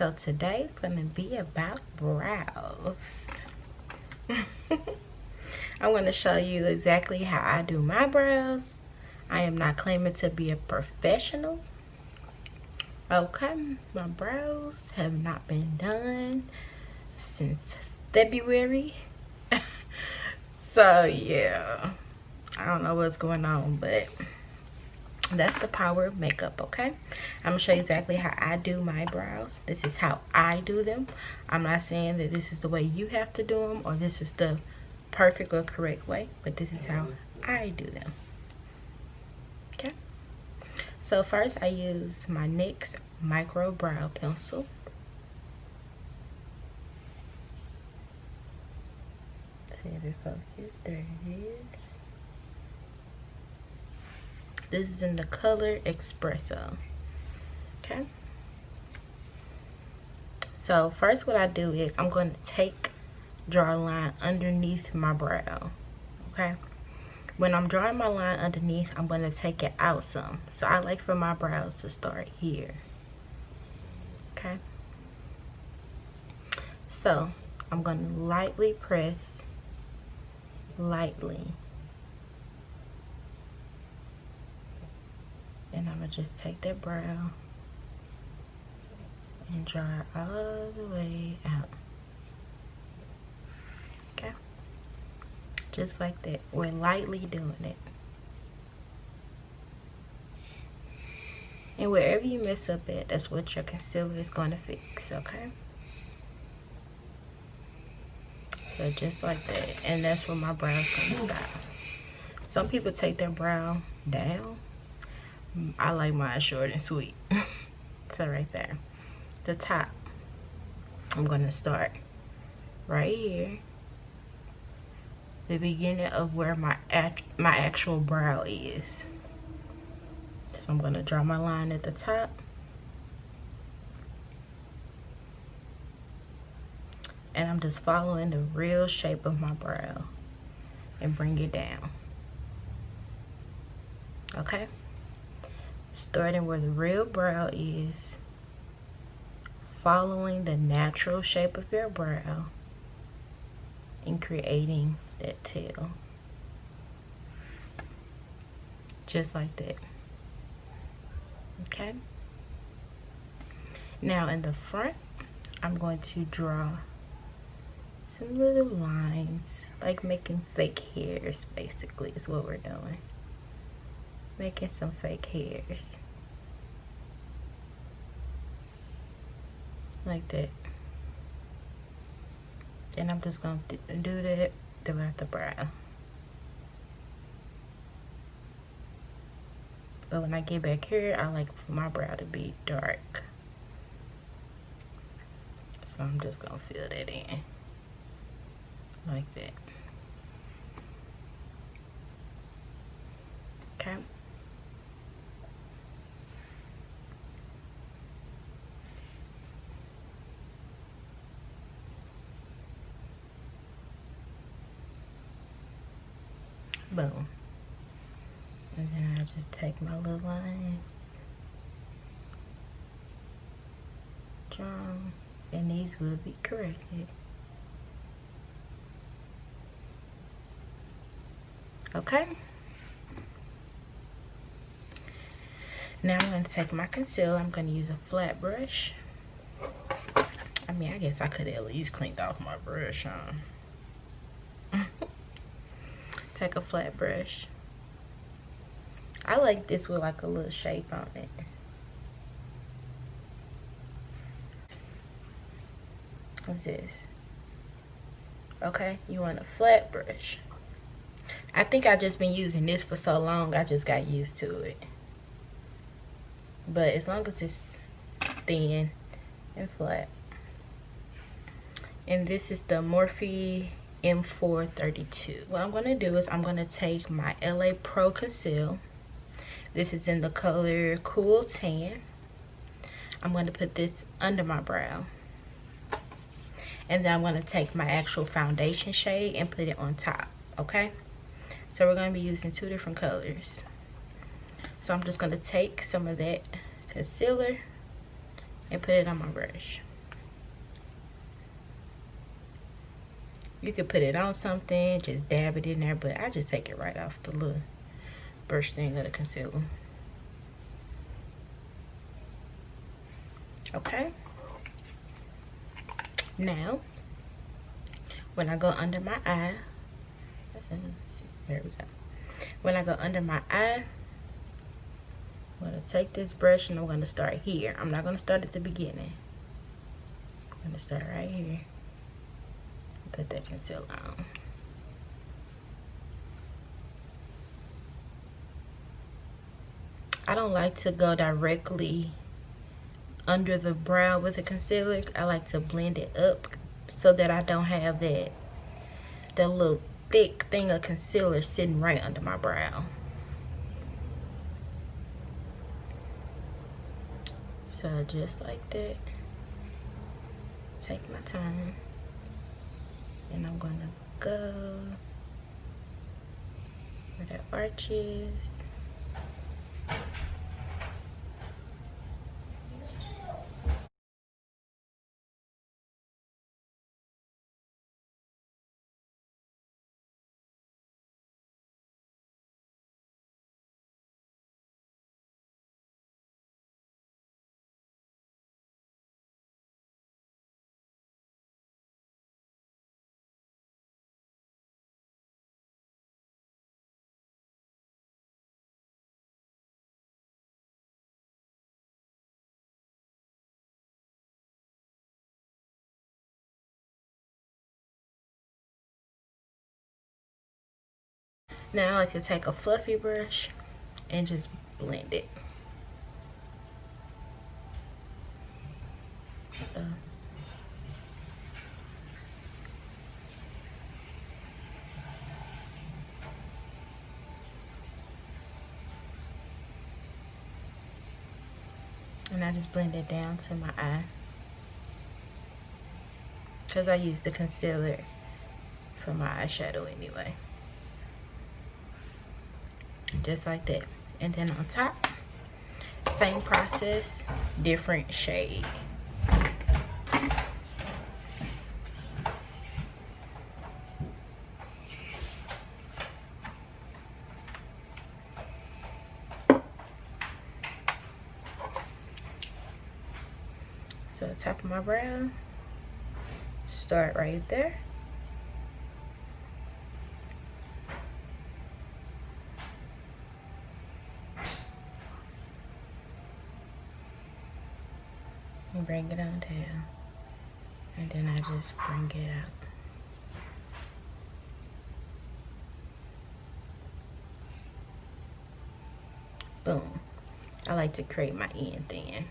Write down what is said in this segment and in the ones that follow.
So today it's gonna be about brows. I'm gonna show you exactly how I do my brows. I am not claiming to be a professional. Okay, my brows have not been done since February. So yeah, I don't know what's going on, but that's the power of makeup. Okay, I'm gonna show you exactly how I do my brows. This is how I do them. I'm not saying that this is the way you have to do them or this is the perfect or correct way, but this is how I do them. Okay, so first I use my NYX micro brow pencil. See if it focuses. There it is. This is in the color Espresso. Okay, so first what I do is I'm going to draw a line underneath my brow. Okay, when I'm drawing my line underneath, I'm going to take it out some. So I like for my brows to start here. Okay, so I'm going to lightly press, lightly. And I'm going to just take that brow and draw it all the way out. Okay, just like that. We're lightly doing it. And wherever you mess up at, that's what your concealer is going to fix. Okay, so just like that. And that's where my brow's going to stop. Some people take their brow down. I like mine short and sweet. So right there, the top, I'm going to start right here, the beginning of where my actual brow is. So I'm going to draw my line at the top, and I'm just following the real shape of my brow and bring it down. Okay, starting where the real brow is, following the natural shape of your brow and creating that tail. Just like that. Okay, now in the front, I'm going to draw some little lines, like making fake hairs, basically is what we're doing. Making some fake hairs. Like that. And I'm just going to do that throughout the brow. But when I get back here, I like for my brow to be dark. So I'm just going to fill that in. Like that. Okay. Boom. And then I just take my little lines, draw, and these will be corrected. Okay. Now I'm going to take my concealer. I'm going to use a flat brush. I mean, I guess I could at least cleaned off my brush, huh? Take a flat brush. I like this with like a little shape on it. What's this? Okay, you want a flat brush. I think I just been using this for so long, I just got used to it. But as long as it's thin and flat. And this is the Morphe M432. What I'm going to do is I'm going to take my LA Pro Conceal. This is in the color Cool Tan. I'm going to put this under my brow. And then I'm going to take my actual foundation shade and put it on top. Okay? So we're going to be using two different colors. So I'm just going to take some of that concealer and put it on my brush. You could put it on something, just dab it in there, but I just take it right off the little brush thing of the concealer. Okay. Now, when I go under my eye, there we go. When I go under my eye, I'm going to take this brush and I'm going to start here. I'm not going to start at the beginning. I'm going to start right here. Put that concealer on. I don't like to go directly under the brow with the concealer. I like to blend it up so that I don't have that little thick thing of concealer sitting right under my brow. So just like that, take my time, and I'm gonna go where that arch is. Now I like to take a fluffy brush and just blend it. And I just blend it down to my eye, because I use the concealer for my eyeshadow anyway. Just like that. And then on top, same process, different shade. So the top of my brow, start right there. And bring it on down. And then I just bring it out. Boom. I like to create my end thin.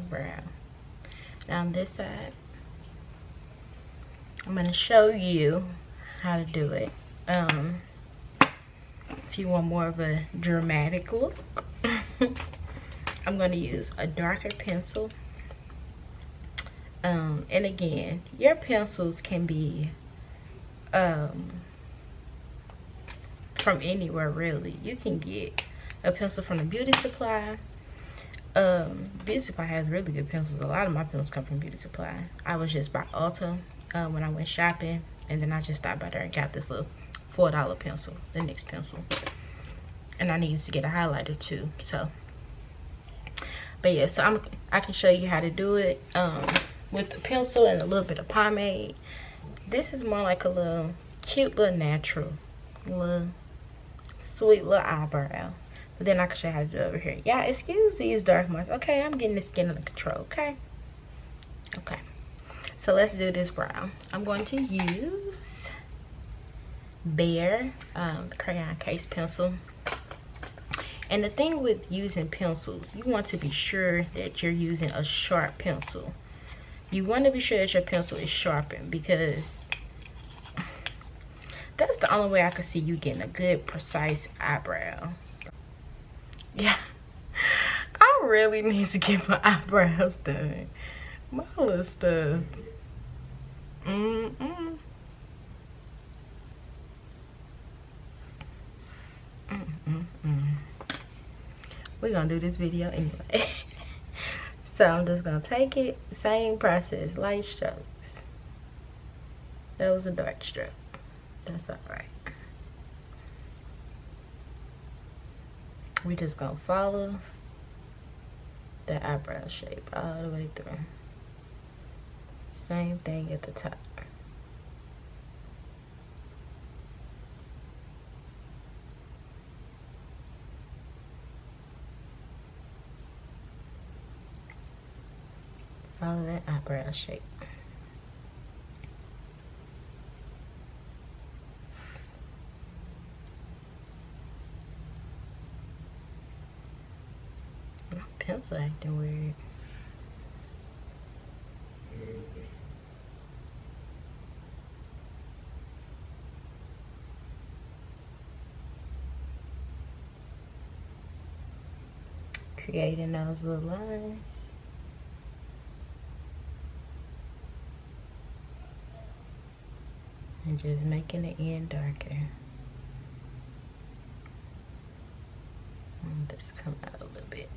Brown. Now on this side, I'm going to show you how to do it. If you want more of a dramatic look, I'm going to use a darker pencil. And again, your pencils can be from anywhere really. You can get a pencil from the beauty supply. Beauty supply has really good pencils. A lot of my pencils come from beauty supply. I was just by Ulta when I went shopping, and then I just stopped by there and got this little $4 pencil, the NYX pencil. And I needed to get a highlighter too. So, but yeah, so I can show you how to do it. with the pencil and a little bit of pomade. This is more like a little cute little natural little sweet little eyebrow. But then I can show you how to do it over here. Yeah, excuse these dark marks. Okay, I'm getting the skin under control. Okay. Okay. So let's do this brow. I'm going to use Bear crayon case pencil. And the thing with using pencils, you want to be sure that you're using a sharp pencil. You want to be sure that your pencil is sharpened, because that's the only way I can see you getting a good, precise eyebrow. Yeah, I really need to get my eyebrows done. My little stuff. We're gonna do this video anyway. So I'm just gonna take it, same process, light strokes. That was a dark stroke. That's alright. We just gonna follow the eyebrow shape all the way through. Same thing at the top. Follow that eyebrow shape. My pencil acting weird. Creating those little lines. And just making the end darker. And just come out a little bit.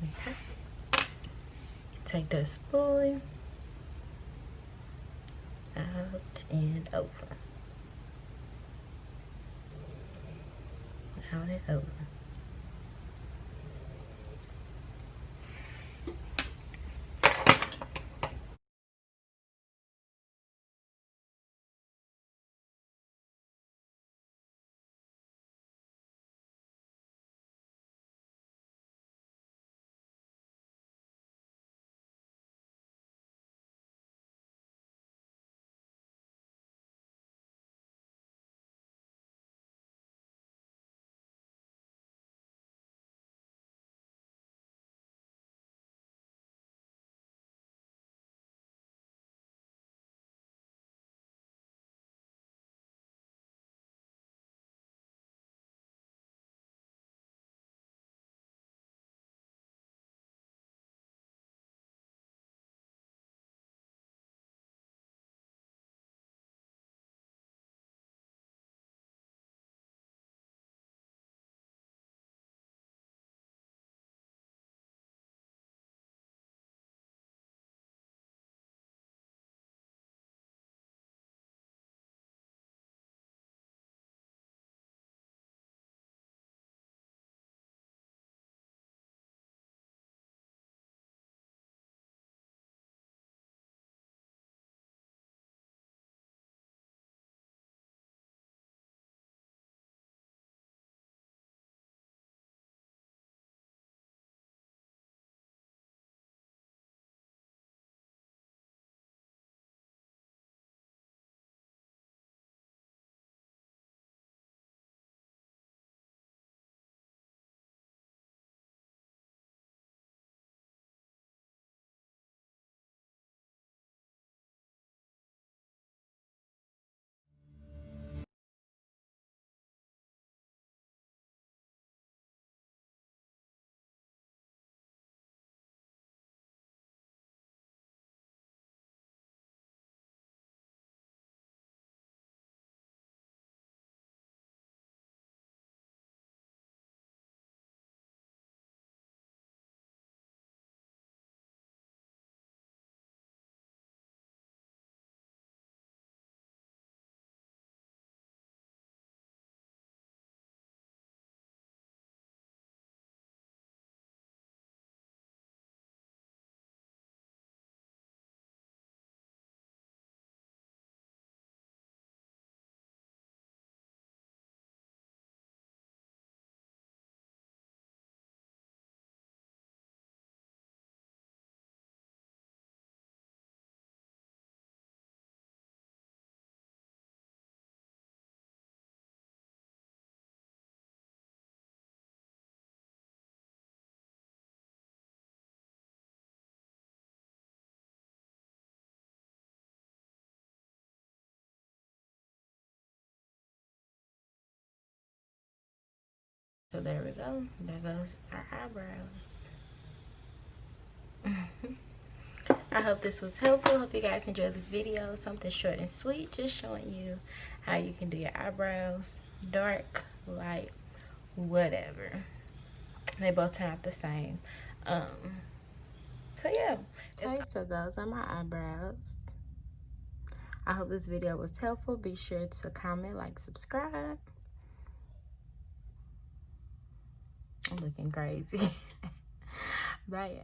Okay. Take that spoolie out and over. Out and over. So there we go. There goes our eyebrows. I hope this was helpful. Hope you guys enjoyed this video. Something short and sweet, just showing you how you can do your eyebrows. Dark, light, whatever. They both turn out the same. So yeah. Okay, so those are my eyebrows. I hope this video was helpful. Be sure to comment, like, subscribe. I'm looking crazy. Bye.